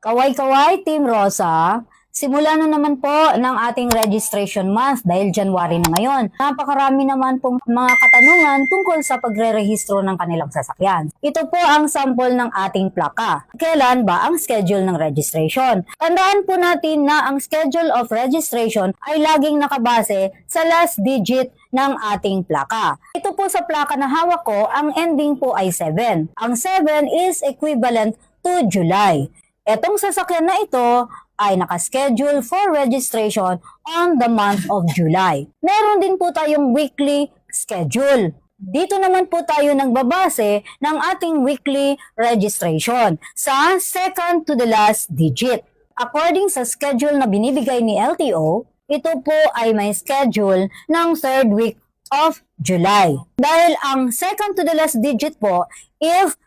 Kaway-kaway, Team Rosa. Simula na naman po ng ating registration month dahil January na ngayon. Napakarami naman pong mga katanungan tungkol sa pagre-rehistro ng kanilang sasakyan. Ito po ang sample ng ating plaka. Kailan ba ang schedule ng registration? Tandaan po natin na ang schedule of registration ay laging nakabase sa last digit ng ating plaka. Ito po sa plaka na hawak ko, ang ending po ay 7. Ang 7 is equivalent to July. Etong sasakyan na ito ay nakaschedule for registration on the month of July. Meron din po tayong weekly schedule. Dito naman po tayo nagbabase ng ating weekly registration sa second to the last digit. According sa schedule na binibigay ni LTO, ito po ay may schedule ng third week of July. Dahil ang second to the last digit po, if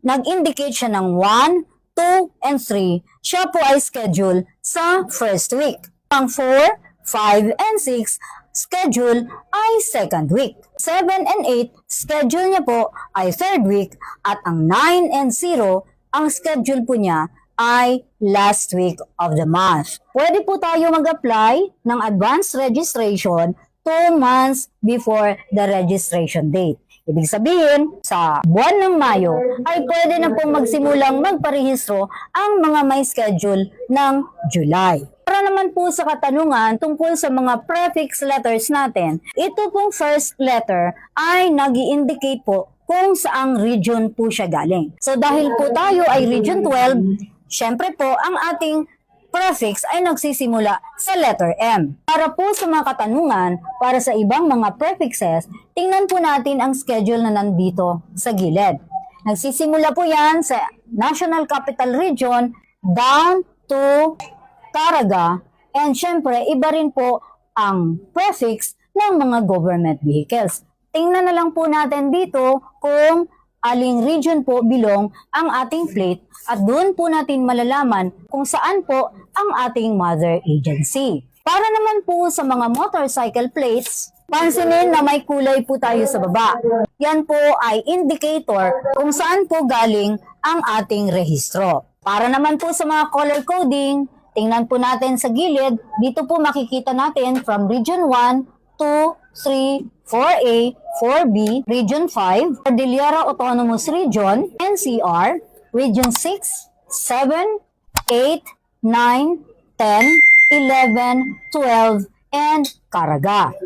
nag-indicate siya ng 1, 2, and 3, siya po ay schedule sa first week. Ang 4, 5, and 6, schedule ay second week. 7 and 8, schedule niya po ay third week. At ang 9 and 0, ang schedule po niya ay last week of the month. Pwede po tayo mag-apply ng advance registration 2 months before the registration date. Ibig sabihin, sa buwan ng Mayo ay pwede na pong magsimulang magparehistro ang mga may schedule ng July. Para naman po sa katanungan tungkol sa mga prefix letters natin, ito pong first letter ay nag-i-indicate po kung saang region po siya galing. So dahil po tayo ay Region 12, syempre po ang ating prefix ay nagsisimula sa letter M. Para po sa mga katanungan, para sa ibang mga prefixes, tingnan po natin ang schedule na nandito sa gilid. Nagsisimula po yan sa National Capital Region down to Caraga, and syempre iba rin po ang prefix ng mga government vehicles. Tingnan na lang po natin dito kung aling region po belong ang ating plate at doon po natin malalaman kung saan po ang ating mother agency. Para naman po sa mga motorcycle plates, pansinin na may kulay po tayo sa baba. Yan po ay indicator kung saan po galing ang ating rehistro. Para naman po sa mga color coding, tingnan po natin sa gilid, dito po makikita natin from Region 1, 2, 3, 4A, 4B, Region 5, Cordillera Autonomous Region, NCR, Region 6, 7, 8, 9, 10, 11, 12, and Caraga.